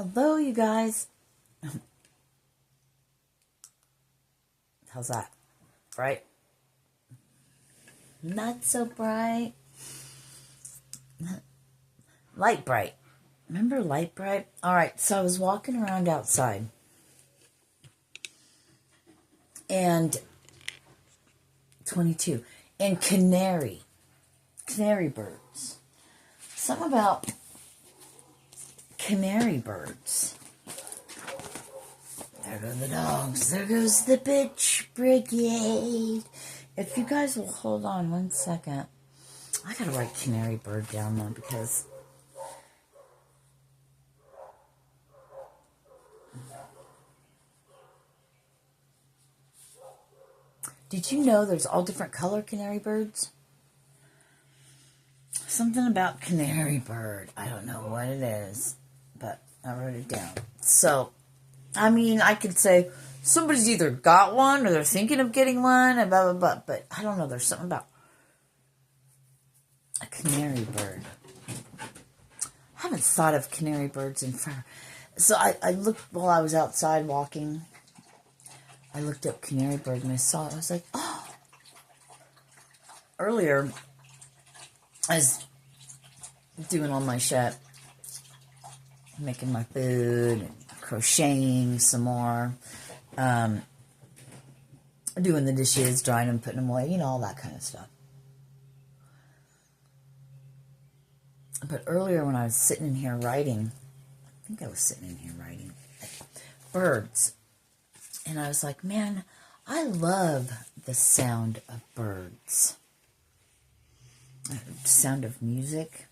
Hello, you guys. How's that? Bright? Not so bright. Light bright. Remember light bright? All right, so I was walking around outside. And 22. And canary birds. Something about canary birds. There go the dogs. There goes the bitch brigade. If you guys will hold on 1 second. I gotta write canary bird down though because did you know there's all different color canary birds? Something about canary bird. I don't know what it is, but I wrote it down. So, I mean, I could say somebody's either got one or they're thinking of getting one, and blah, blah, blah. But I don't know. There's something about a canary bird. I haven't thought of canary birds in forever. So I looked while I was outside walking. I looked up canary bird and I saw it. I was like, oh. Earlier, I was doing all my shit, making my food, and crocheting some more, doing the dishes, drying them, putting them away, you know, all that kind of stuff. But earlier when I was sitting in here writing, I think I was sitting in here writing, birds. And I was like, man, I love the sound of birds. The sound of music.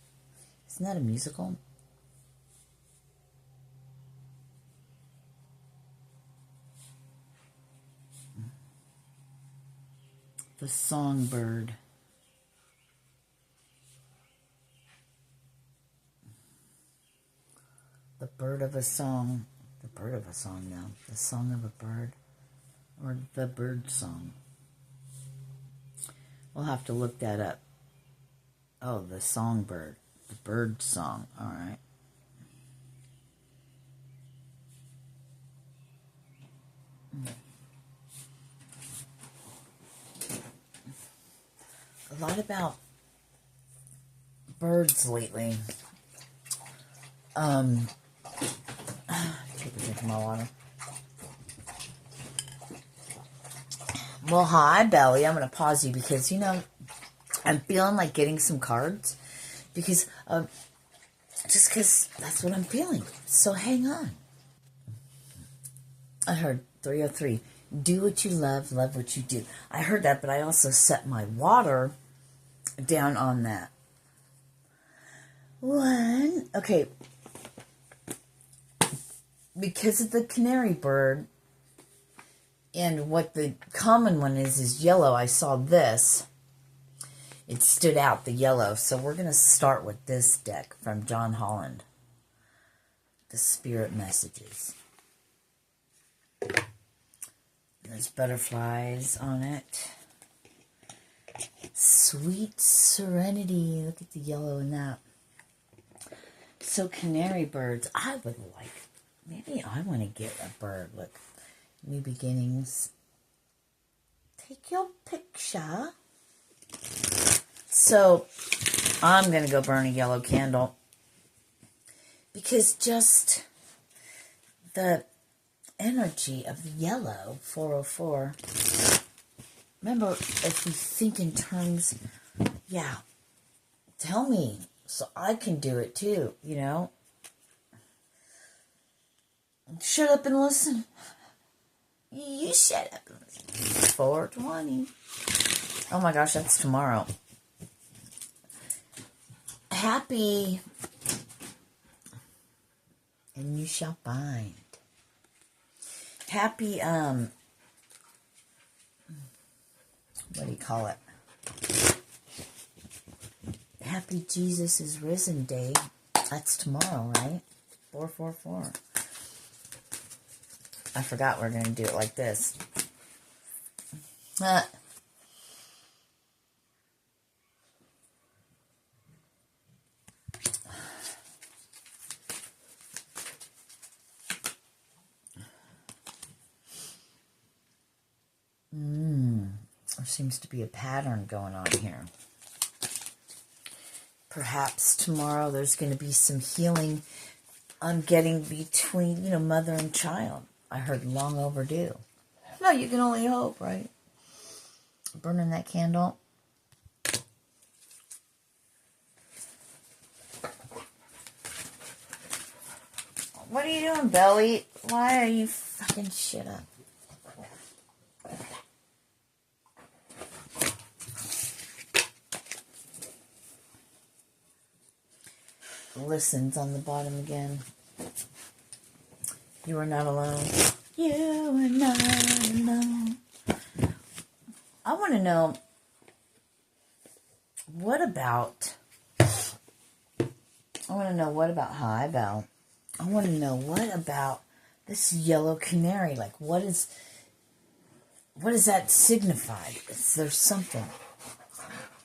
Isn't that a musical? The songbird. The bird of a song. The bird of a song now. The song of a bird. Or the bird song. We'll have to look that up. Oh, the songbird. The bird song. All right. A lot about birds lately. Take a drink of my water. Well, hi, Belly. I'm going to pause you because, you know, I'm feeling like getting some cards because, just because that's what I'm feeling. So hang on. I heard 303. Do what you love what you do. I heard that, but I also set my water down on that. One. Okay. Because of the canary bird and what the common one is yellow, I saw this. It stood out, the yellow. So we're going to start with this deck from John Holland. The Spirit Messages. There's butterflies on it. Sweet serenity. Look at the yellow in that. So canary birds. I would like, maybe I want to get a bird. Look, new beginnings. Take your picture. So I'm going to go burn a yellow candle. Because just the energy of the yellow, 404. Remember, if you think in terms, yeah, tell me so I can do it too, you know. Shut up and listen. You shut up and listen. 420. Oh my gosh, that's tomorrow. Happy, and you shall find. Happy, what do you call it? Happy Jesus is Risen Day. That's tomorrow, right? 444. I forgot we're going to do it like this. seems to be a pattern going on here. Perhaps tomorrow there's going to be some healing I'm getting between, you know, mother and child. I heard long overdue. No, you can only hope, right? Burning that candle. What are you doing, Belly? Why are you fucking shit up? Listens on the bottom again. You are not alone. You are not alone. I want to know, what about Hi, Belle. I want to know, what about this yellow canary? Like, what does that signify? Is there something?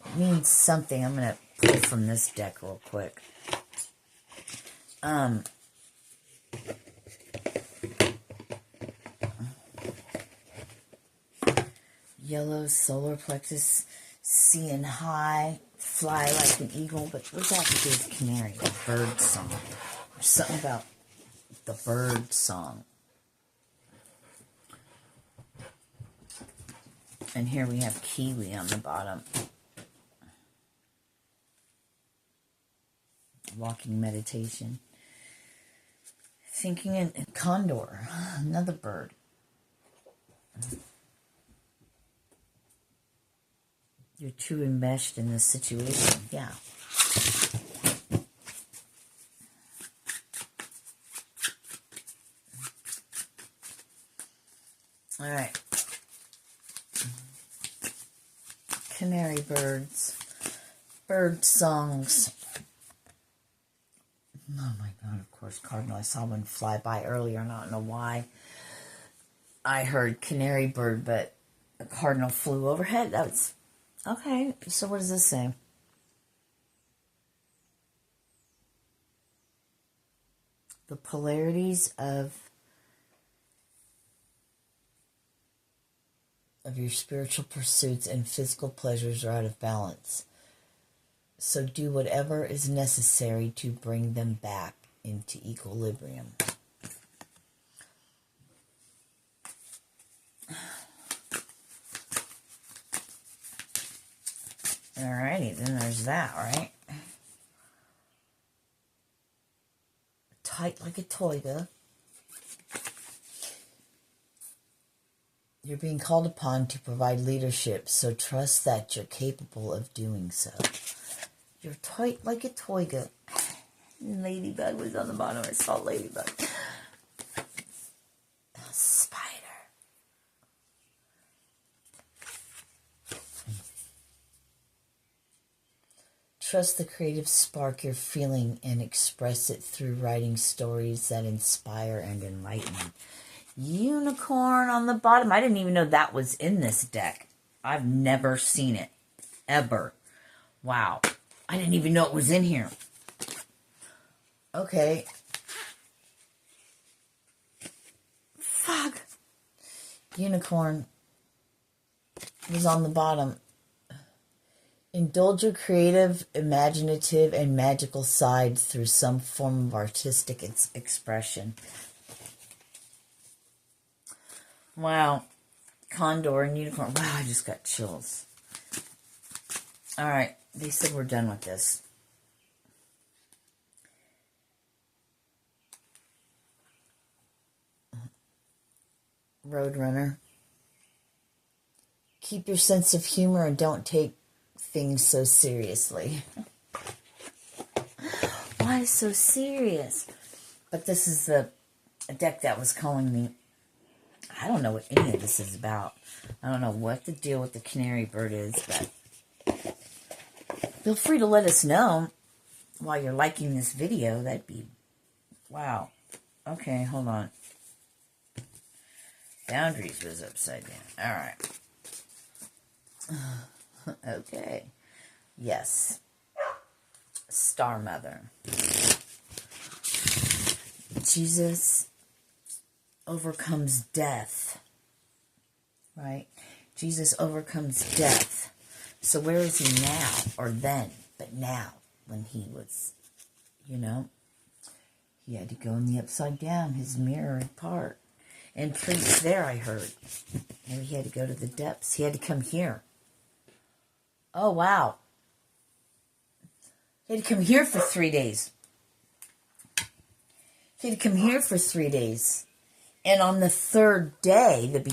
It means something. I'm going to pull from this deck real quick. Yellow, solar plexus, seeing high, fly like an eagle. But what's that to do with canary? The bird song. There's something about the bird song. And here we have kiwi on the bottom. Walking meditation. Thinking in condor, another bird. You're too enmeshed in this situation. Yeah. All right. Canary birds. Bird songs. Oh my God, of course, cardinal. I saw one fly by earlier, and I don't know why I heard canary bird, but a cardinal flew overhead. That was, okay, so what does this say? The polarities of your spiritual pursuits and physical pleasures are out of balance. So do whatever is necessary to bring them back into equilibrium. Alrighty, then there's that, right? Tight like a toiga. You're being called upon to provide leadership, so trust that you're capable of doing so. You're tight like a toiga. Ladybug was on the bottom. I saw ladybug. A spider. Trust the creative spark you're feeling and express it through writing stories that inspire and enlighten. Unicorn on the bottom. I didn't even know that was in this deck. I've never seen it. Ever. Wow. I didn't even know it was in here. Okay. Fuck. Unicorn was on the bottom. Indulge your creative, imaginative, and magical side through some form of artistic expression. Wow. Condor and unicorn. Wow, I just got chills. All right. They said we're done with this. Roadrunner. Keep your sense of humor and don't take things so seriously. Why so serious? But this is a deck that was calling me. I don't know what any of this is about. I don't know what the deal with the canary bird is, but feel free to let us know while you're liking this video. That'd be, wow. Okay, hold on. Boundaries was upside down. All right. Okay. Yes. Star Mother. Jesus overcomes death. Right? Jesus overcomes death. So where is he now? Or then? But now, when he was, you know, he had to go in the upside down, his mirrored part. And preach there, I heard. And he had to go to the depths. He had to come here. Oh, wow. He had to come here for 3 days. He had to come here for 3 days. And on the third day,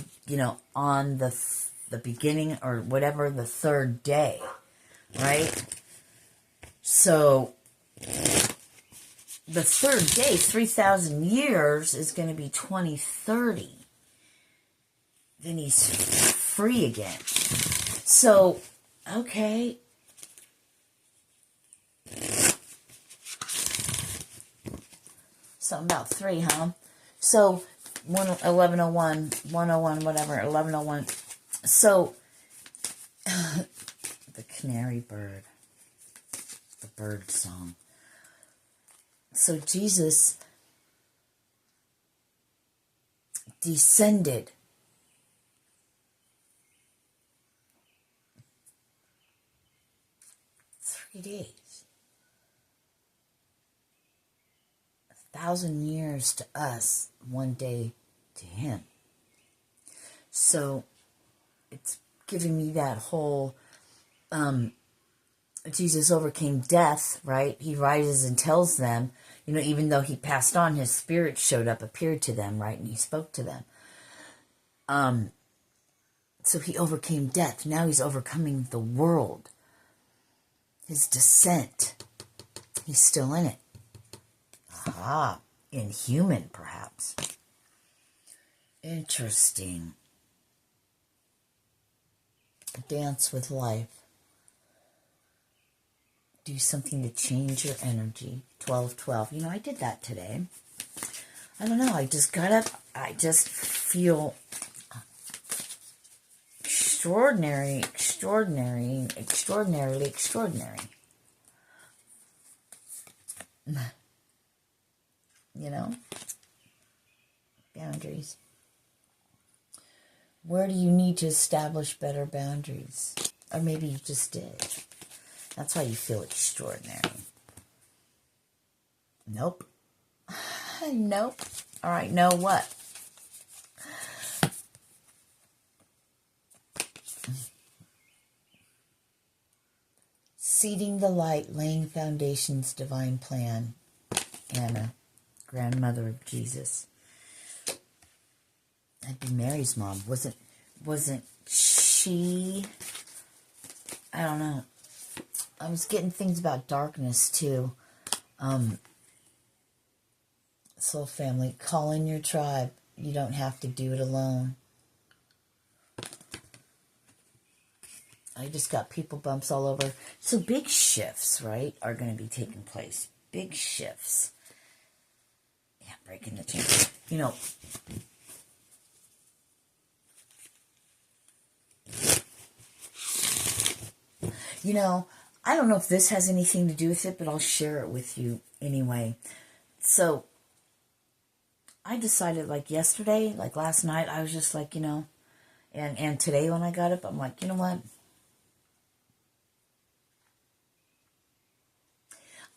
on the beginning or whatever, the third day, right? So the third day, 3,000 years, is going to be 2030. Then he's free again. So, okay. Something about 3, huh? So, 1101, 101, whatever, 1101. So, the Canary Bird, the bird song. So Jesus descended. Three days. 1,000 years to us, 1 day to him. So it's giving me that whole Jesus overcame death, right? He rises and tells them, even though he passed on, his spirit showed up, appeared to them, right? And he spoke to them. So he overcame death. Now he's overcoming the world. His descent. He's still in it. Aha. Inhuman, perhaps. Interesting. Dance with life. Do something to change your energy. 12-12. I did that today. I don't know. I just got up. I just feel extraordinarily extraordinary. Boundaries. Where do you need to establish better boundaries? Or maybe you just did. That's why you feel extraordinary. Nope. Nope. All right, know what? Seeding the light, laying foundations, divine plan. Anna, grandmother of Jesus. I'd be Mary's mom. Wasn't she? I don't know. I was getting things about darkness too. Soul family, call in your tribe. You don't have to do it alone. I just got people bumps all over. So big shifts, right, are going to be taking place. Big shifts. Yeah, breaking the chain. I don't know if this has anything to do with it, but I'll share it with you anyway. So, I decided, yesterday, last night, I was just and today when I got up, I'm like, you know what?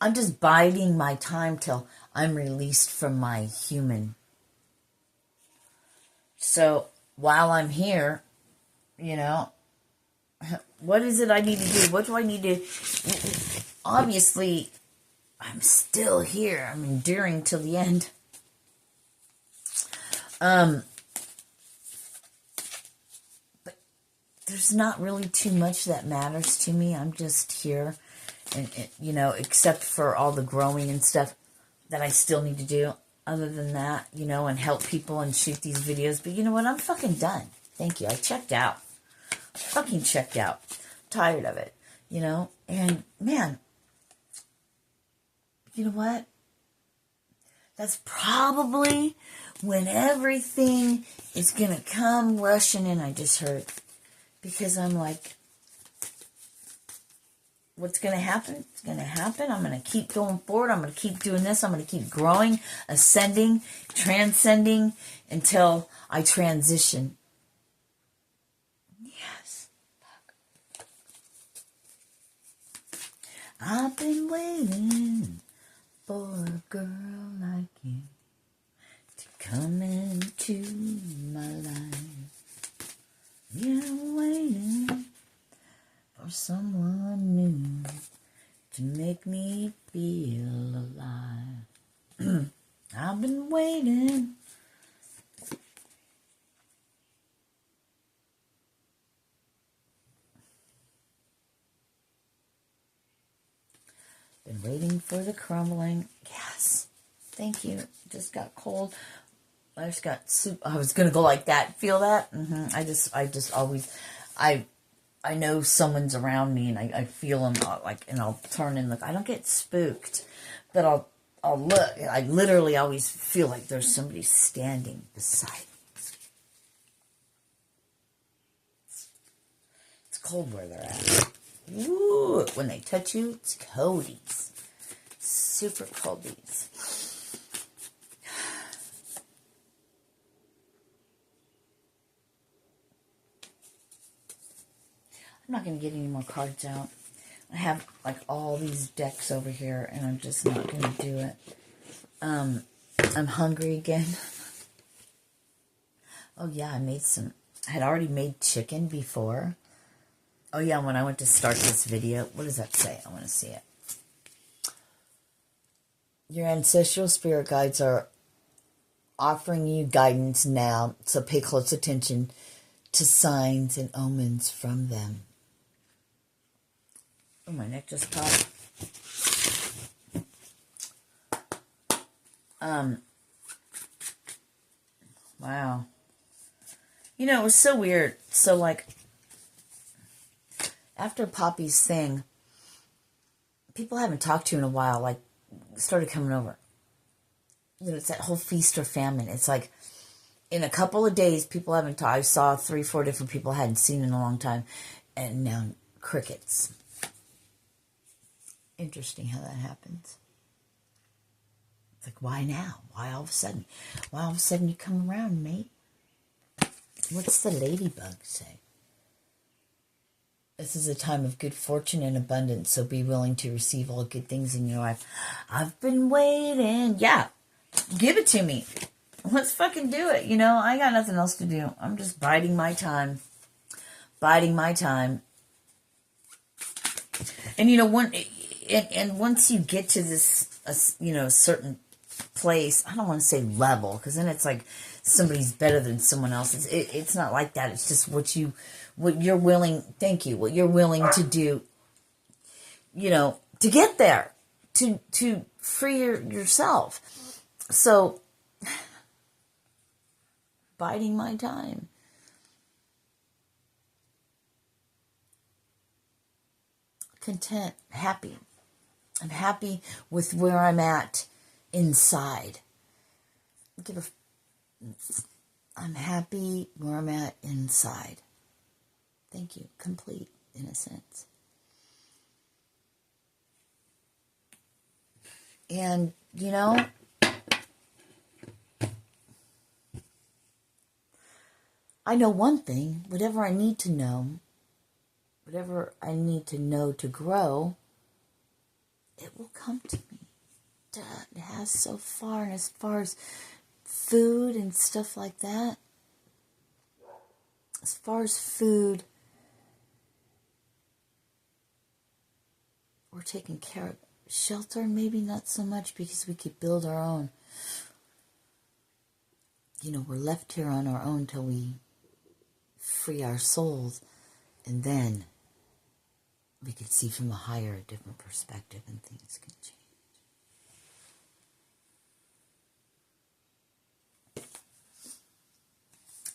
I'm just biding my time till I'm released from my human. So, while I'm here, what is it I need to do? What do I need to... Obviously, I'm still here. I'm enduring till the end. But there's not really too much that matters to me. I'm just here. And except for all the growing and stuff that I still need to do. Other than that, and help people and shoot these videos. But you know what? I'm fucking done. Thank you. I checked out. Fucking checked out. Tired of it, and man, you know what? That's probably when everything is gonna come rushing in. I just heard, because I'm like, what's gonna happen? It's gonna happen. I'm gonna keep going forward. I'm gonna keep doing this. I'm gonna keep growing, ascending, transcending until I transition. I've been waiting for a girl like you to come into my life. Yeah, waiting for someone new to make me feel alive. I've been waiting. Been waiting for the crumbling. Yes. Thank you. Just got cold. I just got soup. I was going to go like that. Feel that? I just always, I know someone's around me and I feel them like, and I'll turn and look. I don't get spooked, but I'll look. I literally always feel like there's somebody standing beside me. It's cold where they're at. Ooh, when they touch you, it's coldies. Super coldies. I'm not going to get any more cards out. I have like all these decks over here and I'm just not going to do it. I'm hungry again. Oh yeah, I had already made chicken before. Oh yeah, when I went to start this video, what does that say? I want to see it. Your ancestral spirit guides are offering you guidance now, so pay close attention to signs and omens from them. Oh, my neck just popped. Wow. You know, it was so weird. So, like, after Poppy's thing, people I haven't talked to in a while, like, started coming over. You know, it's that whole feast or famine. It's like, in a couple of days, people haven't talked. I saw 3-4 different people I hadn't seen in a long time. And now, crickets. Interesting how that happens. It's like, why now? Why all of a sudden? Why all of a sudden you come around, mate? What's the ladybug say? This is a time of good fortune and abundance, so be willing to receive all good things in your life. I've been waiting. Yeah, give it to me. Let's fucking do it. You know, I got nothing else to do. I'm just biding my time. Biding my time. And, you know, and once you get to this, you know, certain place, I don't want to say level, because then it's like somebody's better than someone else. It's not like that. It's just what you're willing, thank you, what you're willing to do, you know, to get there, to free yourself. So, biding my time. Content, happy. I'm happy with where I'm at inside. I'm happy where I'm at inside. Thank you. Complete, in a sense. And, you know, I know one thing. Whatever I need to know to grow, it will come to me. It has so far. And as far as food and stuff like that, as far as food, we're taking care of. Shelter, maybe not so much, because we could build our own. You know, we're left here on our own till we free our souls, and then we could see from a higher, different perspective, and things can change.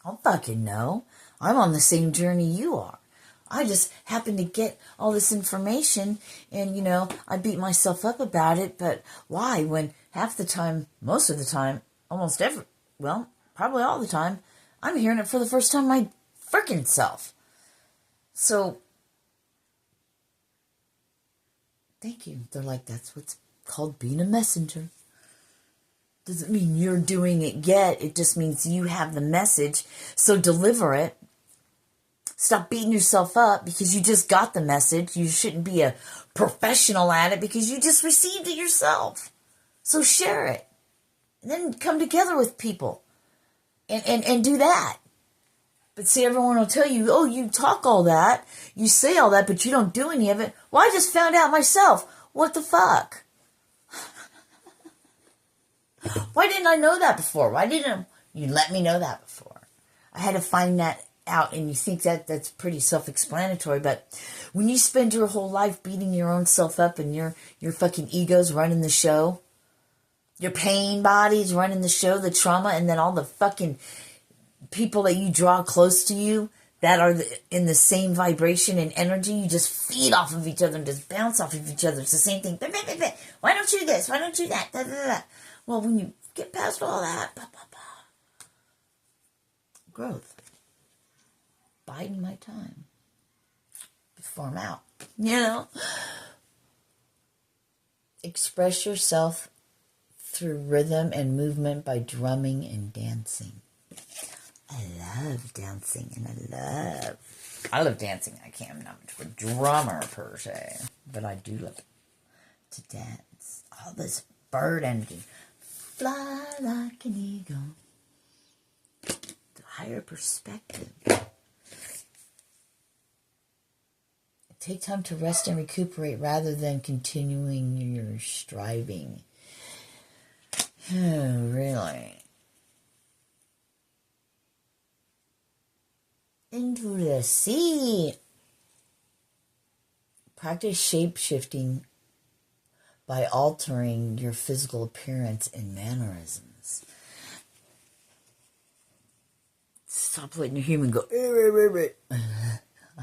I don't fucking know. I'm on the same journey you are. I just happen to get all this information, and, you know, I beat myself up about it, but why? When half the time, most of the time, probably all the time, I'm hearing it for the first time my frickin' self. So, thank you. They're like, that's what's called being a messenger. Doesn't mean you're doing it yet. It just means you have the message. So deliver it. Stop beating yourself up because you just got the message. You shouldn't be a professional at it because you just received it yourself. So share it. And then come together with people and do that. But see, everyone will tell you, oh, you talk all that, you say all that, but you don't do any of it. Well, I just found out myself. What the fuck? Why didn't I know that before? Why didn't you let me know that before? I had to find that out, and you think that that's pretty self-explanatory, but when you spend your whole life beating your own self up and your fucking ego's running the show, your pain body's running the show, the trauma, and then all the fucking people that you draw close to you that are in the same vibration and energy, you just feed off of each other and just bounce off of each other. It's the same thing. Why don't you do this? Why don't you do that? Da, da, da. Well, when you get past all that, growth. Biding my time before I'm out. You know? Express yourself through rhythm and movement by drumming and dancing. I love dancing, and I love dancing. I'm not much of a drummer per se, but I do love to dance. All this bird energy. Fly like an eagle. The higher perspective. Take time to rest and recuperate rather than continuing your striving. Oh, really? Into the sea. Practice shape-shifting by altering your physical appearance and mannerisms. Stop letting your human go.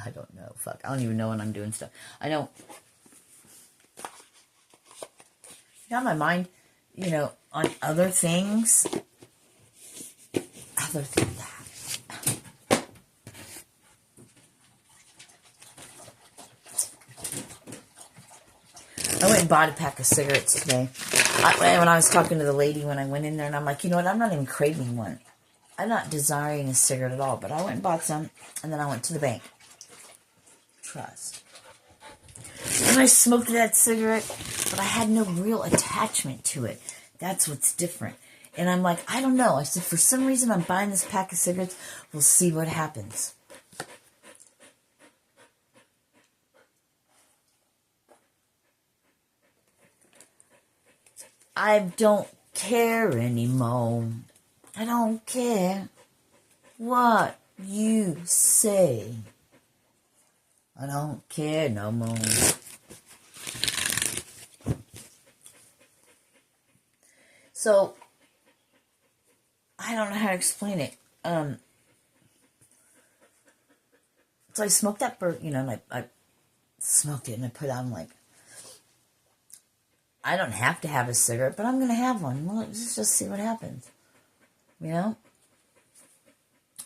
I don't know. Fuck. I don't even know when I'm doing stuff. I know. Got my mind, on other things. Other than that. I went and bought a pack of cigarettes today. When I was talking to the lady when I went in there, and I'm like, you know what? I'm not even craving one. I'm not desiring a cigarette at all. But I went and bought some, and then I went to the bank. Trust. And I smoked that cigarette, but I had no real attachment to it. That's what's different. And I'm like, I don't know. I said, for some reason, I'm buying this pack of cigarettes. We'll see what happens. I don't care anymore. I don't care what you say. I don't care no more. So, I don't know how to explain it. So I smoked that bird, and I smoked it, and I put on, I don't have to have a cigarette, but I'm going to have one. Well, let's just see what happens.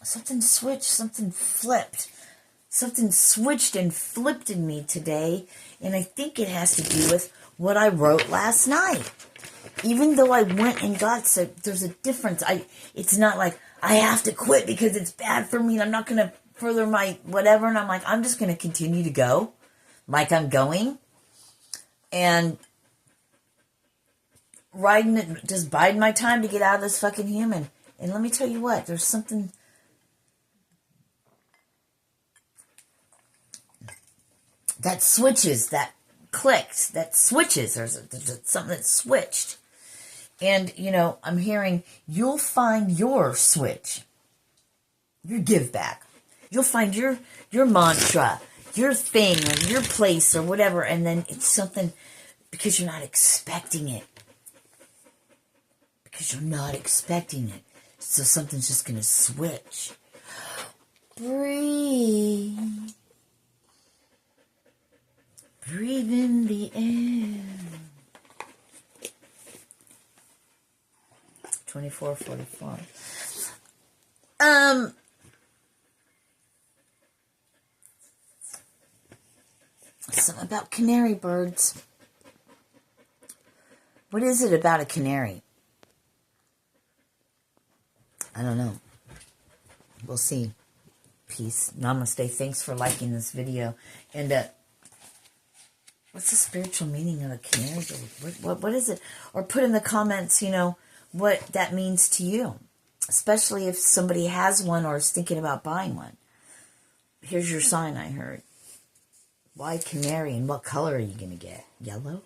Something switched, something flipped. Something switched and flipped in me today, and I think it has to do with what I wrote last night. Even though I went and got sick, there's a difference. It's not like I have to quit because it's bad for me and I'm not going to further my whatever. And I'm like, I'm just going to continue to go like I'm going. And riding it, just biding my time to get out of this fucking human. And let me tell you what, there's something that switches, that clicks, that switches. There's something that switched. And, I'm hearing, you'll find your switch, your give back. You'll find your mantra, your thing, or your place, or whatever. And then it's something, because you're not expecting it. Because you're not expecting it. So something's just going to switch. Breathe. Breathe in the air. 24:44. Something about canary birds. What is it about a canary? I don't know. We'll see. Peace. Namaste. Thanks for liking this video. And what's the spiritual meaning of a canary bird? What is it? Or put in the comments, you know, what that means to you. Especially if somebody has one or is thinking about buying one. Here's your sign, I heard. Why canary, and what color are you going to get? Yellow?